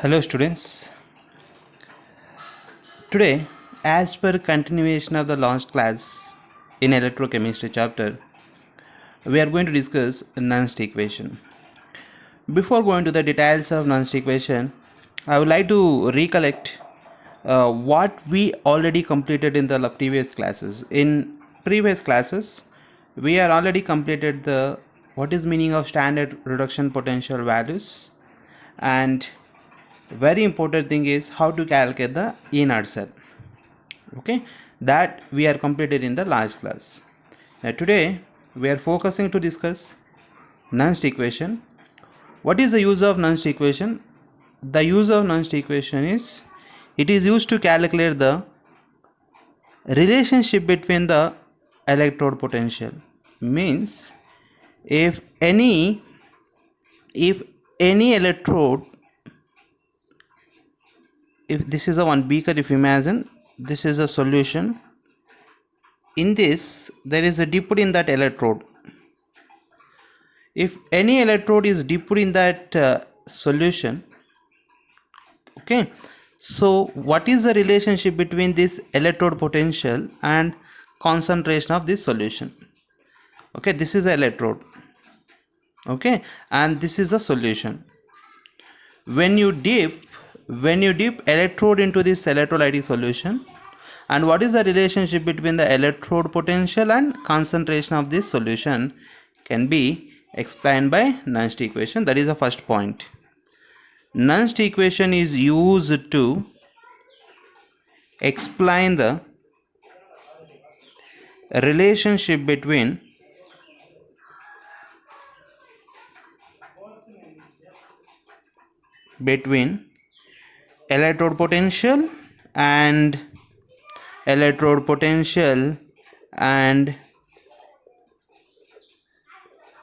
Hello students. Today, as per continuation of the last class in electrochemistry chapter, we are going to discuss Nernst equation. Before going to the details of Nernst equation, I would like to recollect what we already completed in the previous classes. In previous classes, we are already completed the what is meaning of standard reduction potential values, and very important thing is how to calculate the inert cell. Okay, that we are completed in the last class. Now today we are focusing to discuss Nernst equation. What is the use of Nernst equation? The use of Nernst equation is it is used to calculate the relationship between the electrode potential. Means if any electrode, if this is a one beaker, if you imagine this is a solution, in this there is a dip in that electrode. If any electrode is dipped in that solution, okay, so what is the relationship between this electrode potential and concentration of this solution? Okay, this is the electrode, okay, and this is the solution. When you dip electrode into this electrolytic solution, and what is the relationship between the electrode potential and concentration of this solution can be explained by Nernst equation. That is the first point. Nernst equation is used to explain the relationship between electrode potential and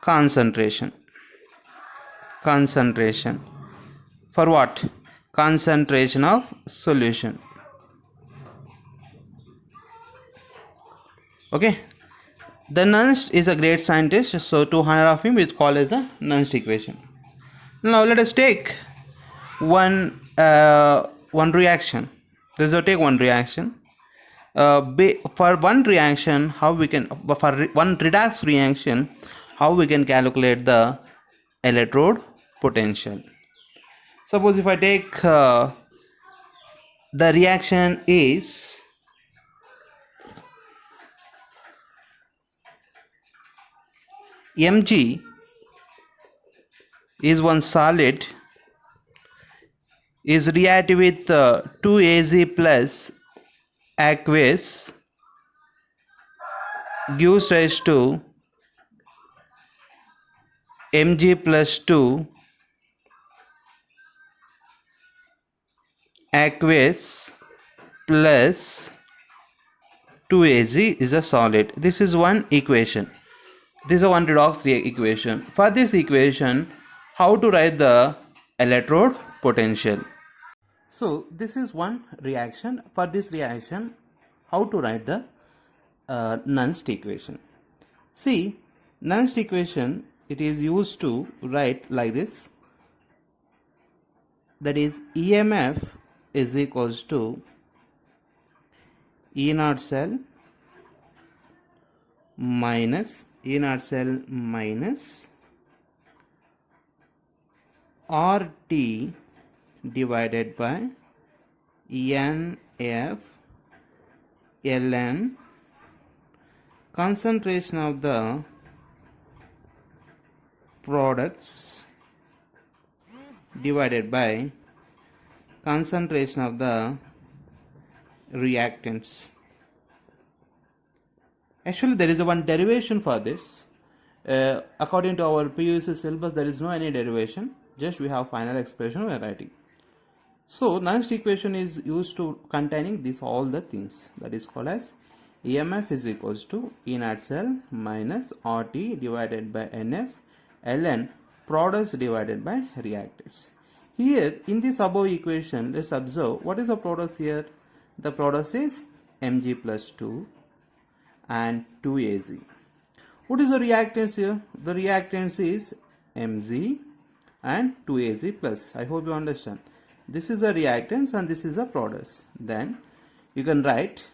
concentration. For what? Concentration of solution. Okay, the Nernst is a great scientist, so 200 of him is called as a Nernst equation. Now let us take one reaction. This is take one reaction. For one reaction, how we can, for one redox reaction, how we can calculate the electrode potential. Suppose if I take the reaction is Mg is one solid is reacted with 2Az plus aqueous gives rise to Mg plus 2 aqueous plus 2Az is a solid. This is one equation. This is a one redox equation. For this equation, how to write the electrode potential? So this is one reaction. For this reaction, how to write the Nernst equation? See, Nernst equation, it is used to write like this. That is EMF is equals to E naught cell minus RT divided by NF ln concentration of the products divided by concentration of the reactants. Actually, there is a one derivation for this. According to our PUC syllabus, there is no any derivation. Just we have final expression we are writing. So Nernst equation is used to containing this all the things. That is called as EMF is equals to E naught cell minus RT divided by NF ln products divided by reactants. Here in this above equation, let's observe what is the products here. The products is Mg plus 2 and 2Az. What is the reactants here? The reactants is Mg and 2Az plus. I hope you understand. This is a reactants and this is a products. Then you can write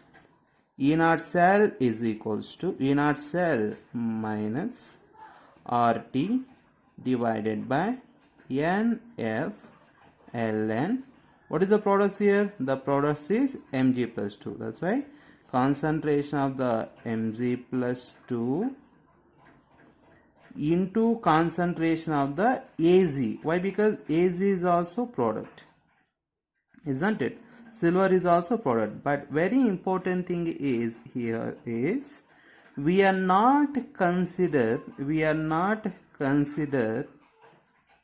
E naught cell is equals to E naught cell minus RT divided by NF ln. What is the products here? The products is Mg plus 2. That's why concentration of the Mg plus 2 into concentration of the Az. Why? Because Az is also product, isn't it? Silver is also product. But very important thing is here is we are not consider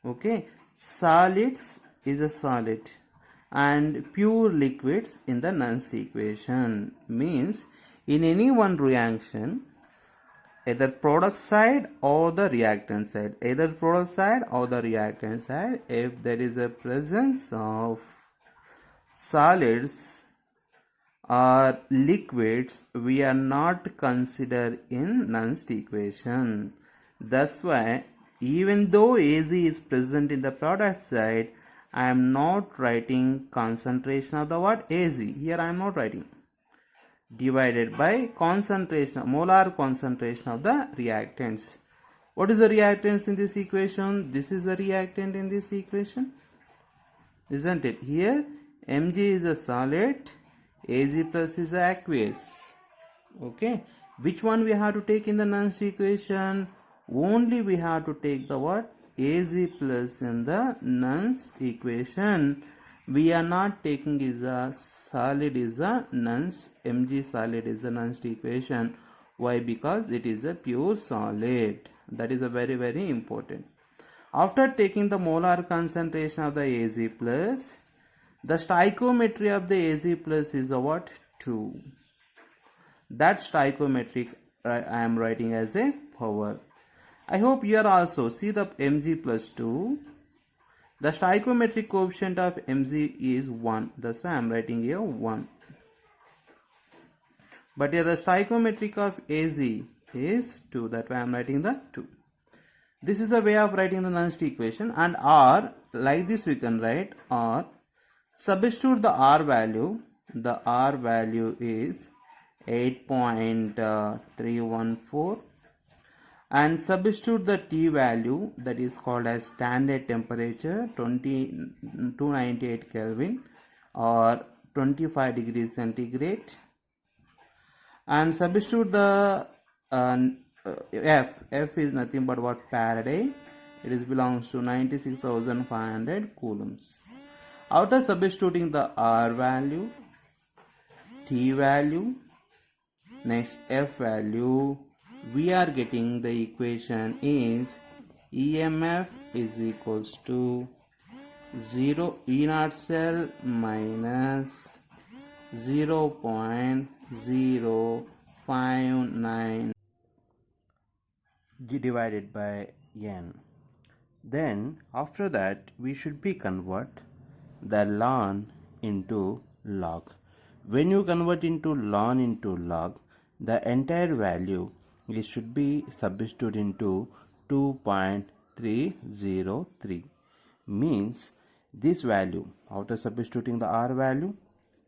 okay, solids is a solid and pure liquids in the Nernst equation. Means in any one reaction, either product side or the reactant side, if there is a presence of solids or liquids, we are not considered in Nernst equation. That's why even though Az is present in the product side, I am not writing concentration of the what? Az. Here I am not writing. Divided by concentration, molar concentration of the reactants. What is the reactants in this equation? This is a reactant in this equation, isn't it? Here Mg is a solid, Az plus is aqueous. Okay, which one we have to take in the Nernst equation? Only we have to take the what? Az plus in the Nernst equation. We are not taking is a solid is a Nernst, Mg solid is a Nernst equation. Why? Because it is a pure solid. That is a very, very important. After taking the molar concentration of the Az plus, the stoichiometry of the Az plus is a what? 2. That stoichiometric I am writing as a power. I hope you are also see the Mg plus 2. The stoichiometric coefficient of Mg is 1. That's why I am writing here 1. But here the stoichiometric of Az is 2. That's why I am writing the 2. This is a way of writing the Nernst equation. And R, like this we can write R. Substitute the R value. The R value is 8.314. And substitute the T value, that is called as standard temperature, 298 Kelvin or 25 degrees centigrade. And substitute the F is nothing but what? Faraday. It is belongs to 96,500 coulombs. After substituting the R value, T value, next F value, we are getting the equation is EMF is equals to 0 E naught cell minus 0.059 divided by N. Then after that we should be convert the ln into log. When you convert into ln into log, the entire value it should be substituted into 2.303. Means this value, after substituting the R value,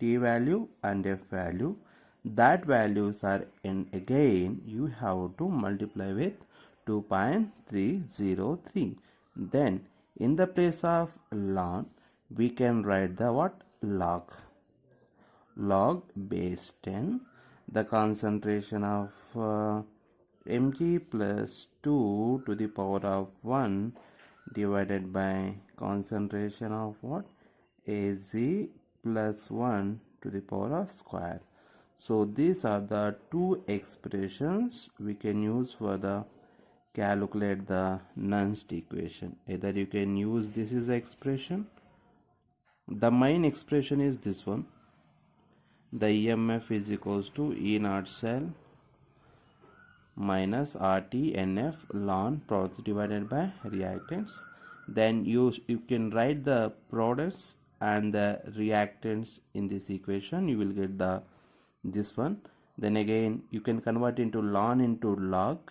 T value and F value, that values are in, again you have to multiply with 2.303. Then in the place of ln we can write the what? Log. Log base 10. The concentration of Mg plus 2 to the power of 1 divided by concentration of what? Az plus 1 to the power of square. So these are the two expressions we can use for the calculate the Nernst equation. Either you can use this is the expression. The main expression is this one. The EMF is equals to E naught cell minus RT NF ln products divided by reactants. Then you can write the products and the reactants in this equation. You will get the this one. Then again you can convert into ln into log,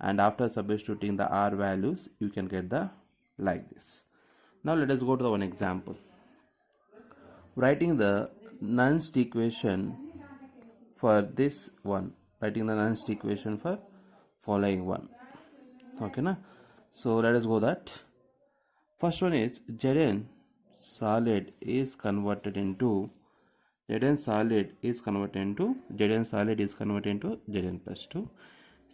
and after substituting the R values you can get the like this. Now let us go to the one example. writing the Nernst equation for this one, writing the Nernst equation for following one. Okay na? So let us go that. First one is Zn solid is converted into Zn solid is converted into Zn plus 2.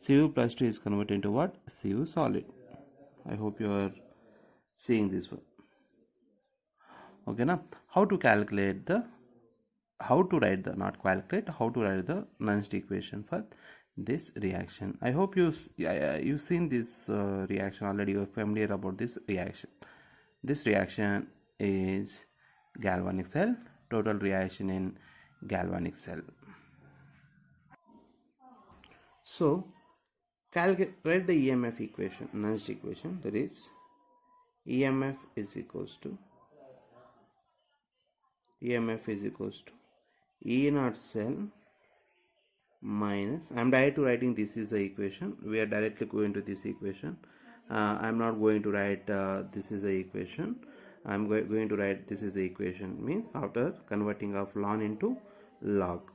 Cu plus 2 is converted into what? Cu solid. I hope you are seeing this one. Okay na? How to write the Nernst equation for this reaction. I hope you've seen this reaction already. You're familiar about this reaction. This reaction is galvanic cell, total reaction in galvanic cell. So write the EMF equation, Nernst equation, that is EMF is equals to E naught cell minus, I am directly writing this is the equation. We are directly going to this equation. I am not going to write this is the equation. I am going to write this is the equation, means after converting of ln into log.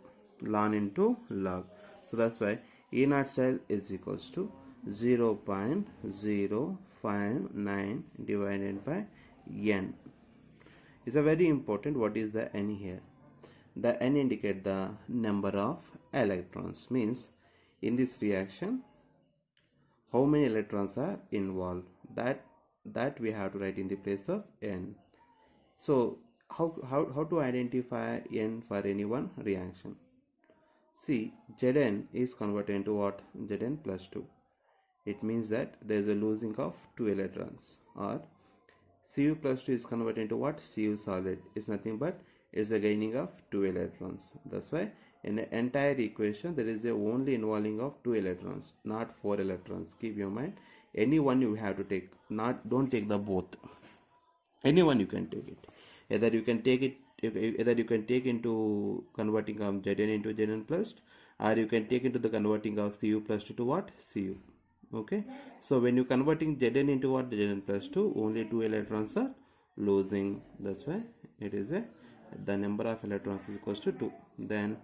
So that's why E naught cell is equals to 0.059 divided by n. Is a very important. What is the n here? The n indicate the number of electrons, means in this reaction how many electrons are involved, that we have to write in the place of n. So how to identify n for any one reaction? See, Zn is converted into what? Zn plus 2. It means that there is a losing of 2 electrons. Or Cu plus 2 is converted into what? Cu solid. It's nothing but it's a gaining of 2 electrons. That's why in the entire equation there is a only involving of 2 electrons, not 4 electrons. Keep your mind, any one you have to take, don't take the both. Any one you can take it. Either you can take into converting of Zn into Zn plus, or you can take into the converting of Cu plus 2 to what? Cu. Okay, so when you converting Zn into what? Zn plus 2, only 2 electrons are losing. That's why it is the number of electrons is equals to 2. Then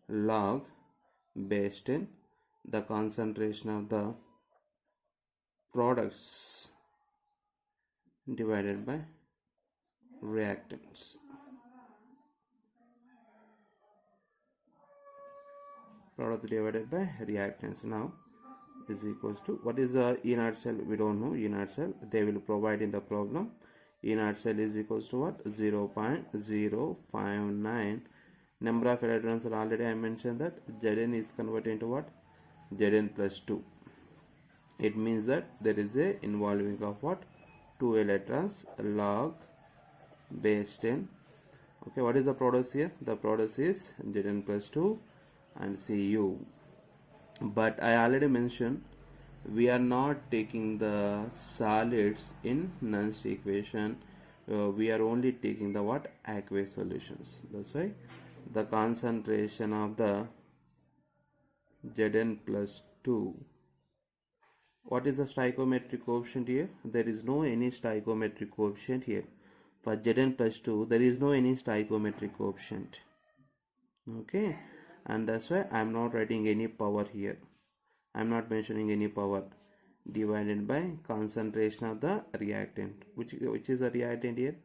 log based in the concentration of the products divided by reactants. Product divided by reactants now is equals to, what is the E naught cell? We don't know E naught cell. They will provide in the problem. E naught cell is equals to what? 0.059. Number of electrons are already I mentioned that Zn is converted into what? Zn plus 2. It means that there is a involving of what? 2 electrons, log based in. Okay, what is the product here? The product is Zn plus 2 and Cu. But I already mentioned we are not taking the solids in Nernst equation. We are only taking the what? Aqueous solutions. That's why the concentration of the Zn plus 2. What is the stoichiometric coefficient here? There is no any stoichiometric coefficient here. For Zn plus 2, there is no any stoichiometric coefficient. Okay, and that's why I am not writing any power here. I am not mentioning any power. Divided by concentration of the reactant. Which is a reactant here?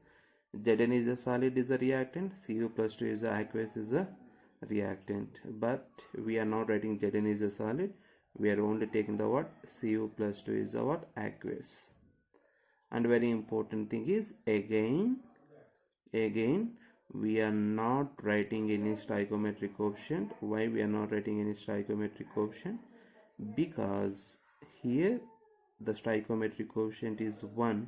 Zn is a solid, is a reactant. Cu plus 2 is a aqueous, is a reactant. But we are not writing Zn is a solid. We are only taking the what? Cu plus 2 is a what? Aqueous. And very important thing is, again we are not writing any stoichiometric coefficient. Why we are not writing any stoichiometric coefficient? Because here the stoichiometric coefficient is 1.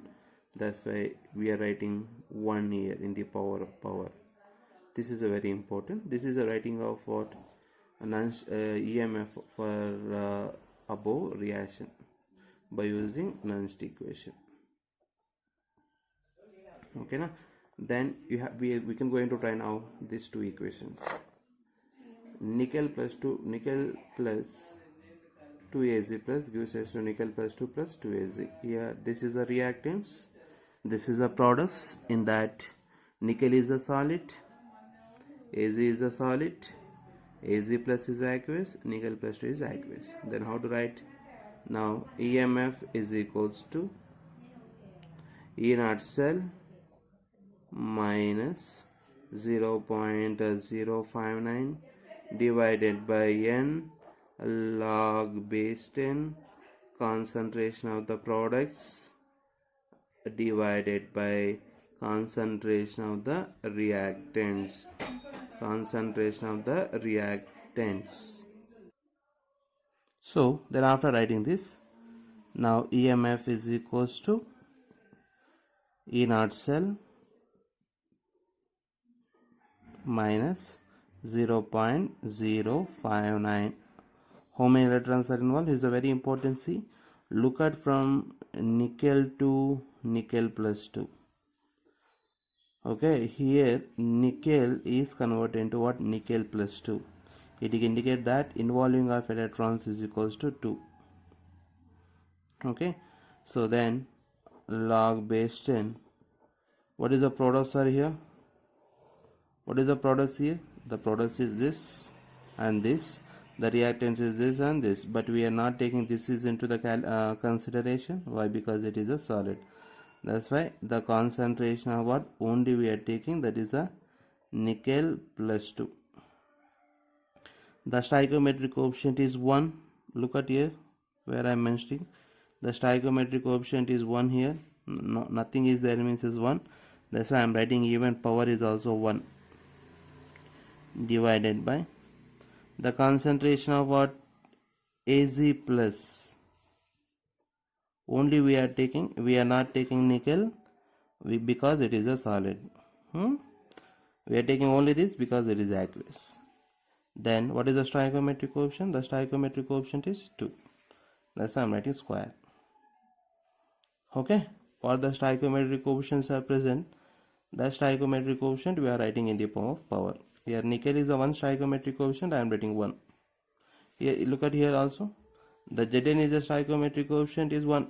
That's why we are writing 1 here in the power of power. This is a very important. This is a writing of what? EMF for above reaction by using Nernst equation. Okay na? Then we can go into try now these two equations. Nickel plus 2Az plus gives us to nickel plus 2 plus 2Az. Here this is a reactants, this is a products. In that nickel is a solid, Az is a solid, Az plus is aqueous, nickel plus 2 is aqueous. Then how to write? Now EMF is equals to E naught cell minus 0.059 divided by N log base 10 concentration of the products divided by concentration of the reactants. So then after writing this, now EMF is equals to E naught cell minus 0.059. How many electrons are involved is a very important. See, look at from nickel to nickel plus 2. Okay, here nickel is converted into what? Nickel plus 2. It indicates that involving of electrons is equals to 2. Okay, so then log base 10. What is the products are here? What is the products here? The products is this and this. The reactants is this and this, but we are not taking this is into the consideration. Why? Because it is a solid. That's why the concentration of what only we are taking, that is a nickel plus 2. The stoichiometric coefficient is 1. Look at here where I am mentioning. The stoichiometric coefficient is 1 here. No, nothing is there, means is 1. That's why I am writing even power is also 1 divided by the concentration of what? Az plus. Only we are not taking nickel because it is a solid. We are taking only this because it is aqueous. Then what is the stoichiometric coefficient? The stoichiometric coefficient is 2. That's why I am writing square. Okay, for the stoichiometric coefficients are present, the stoichiometric coefficient we are writing in the form of power. Here nickel is a 1 stoichiometric coefficient, I am writing 1. Here look at here also, the Zn is a stoichiometric coefficient is 1.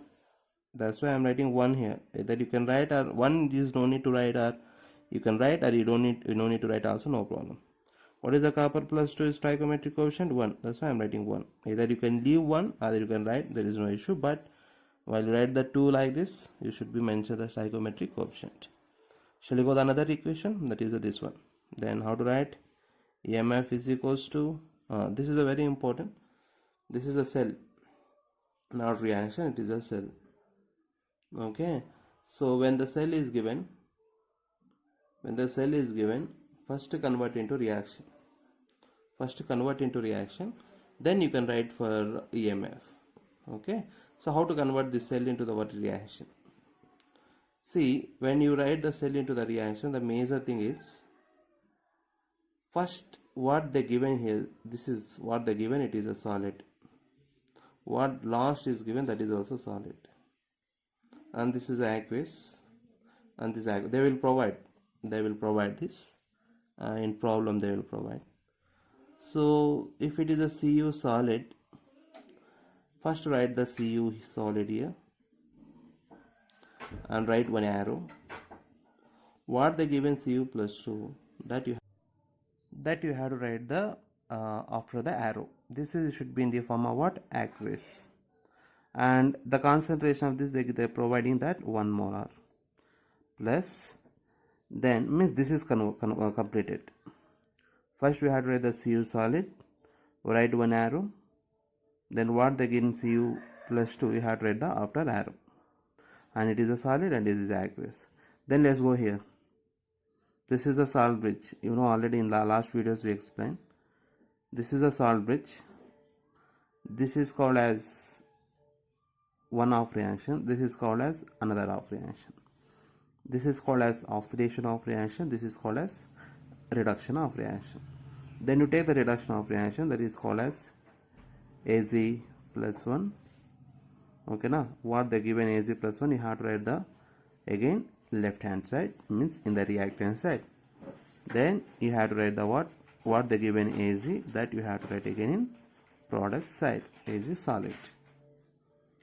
That's why I am writing 1 here. Either you can write, or 1 is no need to write, or you can write, or you don't need to write also, no problem. What is the copper plus 2 stoichiometric coefficient? 1. That's why I am writing 1. Either you can leave 1 or you can write, there is no issue, but while you write the 2 like this, you should be mention the stoichiometric coefficient. Shall we go to another equation? That is this one. Then how to write? EMF is equals to, this is a very important, this is a cell, not reaction, it is a cell. Okay, so when the cell is given, first convert into reaction, then you can write for EMF. Okay, so how to convert this cell into the what reaction? See, when you write the cell into the reaction, the major thing is, first what they given here, this is what they given, it is a solid. What last is given, that is also solid. And this is aqueous, and this aqueous. They will provide this in problem, they will provide. So if it is a Cu solid, first write the Cu solid here and write one arrow. What they given Cu plus 2, that you have to write the after the arrow. This is should be in the form of what? Aqueous. And the concentration of this, they are providing that 1 molar plus, then means this is completed. First we have to write the Cu solid, write one arrow, then what they give Cu plus 2, you have to write the after arrow, and it is a solid and this is aqueous. Then let's go here. This is a salt bridge, already in the last videos we explained. This is a salt bridge. This is called as one off reaction, this is called as another off reaction. This is called as oxidation of reaction, this is called as reduction of reaction. Then you take the reduction of reaction, that is called as Az plus 1. Okay, now what they given Az plus 1, you have to write the again left hand side, means in the reactant side. Then you have to write the what they given Az, that you have to write again in product side, Az solid.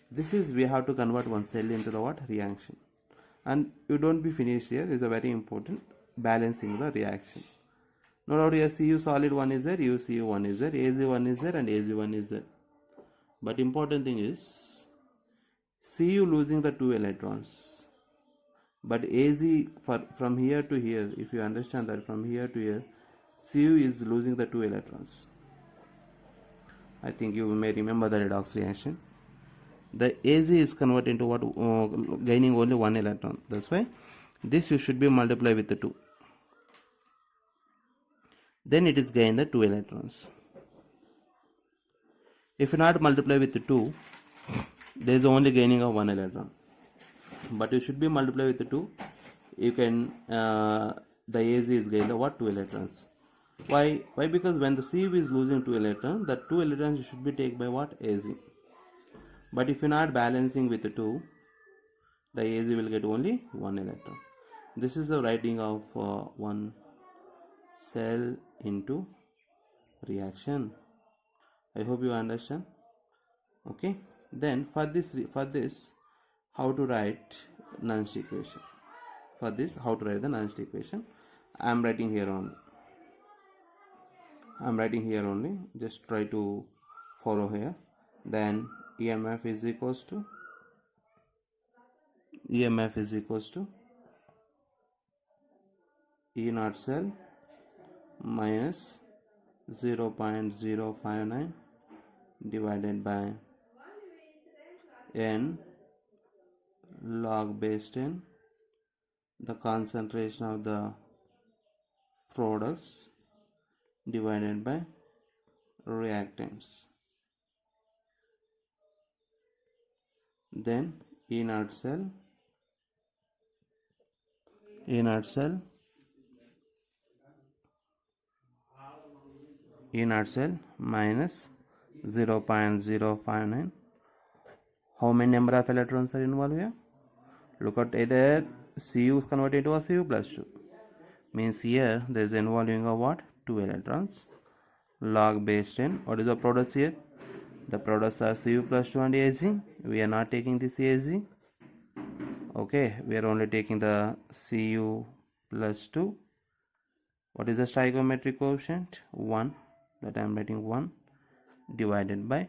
This is, we have to convert one cell into the what? Reaction. And you don't be finished here, is a very important, balancing the reaction. No doubt here Cu solid 1 is there, UCU 1 is there, Az1 is there, and Az1 is there. But important thing is Cu losing the 2 electrons. But Az from here to here, if you understand that from here to here, Cu is losing the 2 electrons. I think you may remember the redox reaction. The Az is converted into what? Gaining only 1 electron. That's why this you should be multiplied with the 2. Then it is gain the 2 electrons. If you not multiply with the 2, there is only gaining of 1 electron. But you should be multiplied with the 2. You can the Az is gain the what? 2 electrons. Why? Because when the Cu is losing 2 electrons, the 2 electrons should be taken by what? Az. But if you not balancing with the 2, the Az will get only 1 electron. This is the writing of one cell into reaction. I hope you understand. Okay. Then for this, how to write Nernst equation? For this, how to write the Nernst equation? I am writing here only. Just try to follow here. Then EMF is equals to E naught cell minus 0.059 divided by n log base 10, the concentration of the products divided by reactants. Then E naught cell minus 0.059. How many number of electrons are involved here? Look at either Cu is converted to a Cu plus 2. Means here there is involving of what? 2 electrons. Log base 10. What is the products here? The products are Cu plus 2 and Az. We are not taking this Az. Okay, we are only taking the Cu plus 2. What is the stoichiometric coefficient? 1. That I am writing 1 divided by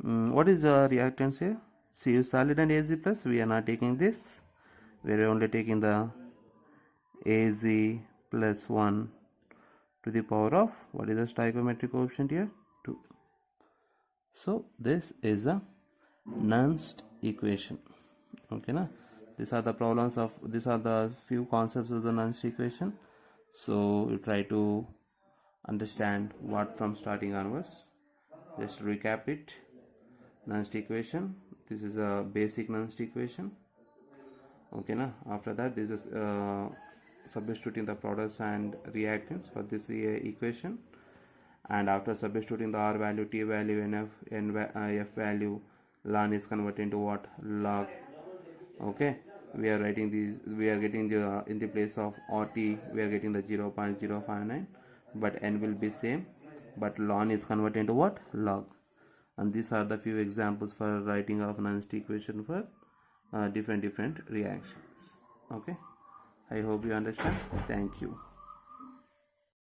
what is the reactants here? Cu solid and Az plus. We are not taking this. We are only taking the Az plus 1 to the power of what is the stoichiometric coefficient here? 2. So this is the Nernst equation. Okay, na? These are the few concepts of the Nernst equation. So you try to understand what from starting onwards. Just recap it. Nernst equation. This is a basic Nernst equation. Okay, na? After that, this is substituting the products and reactants for this equation. And after substituting the R value, T value, F value, ln is converted into what? Log. Okay, we are writing these. We are getting the in the place of RT, we are getting the 0.059, but N will be same, but ln is converted into what? Log. And these are the few examples for writing of Nernst equation for different reactions. Okay, I hope you understand. Thank you.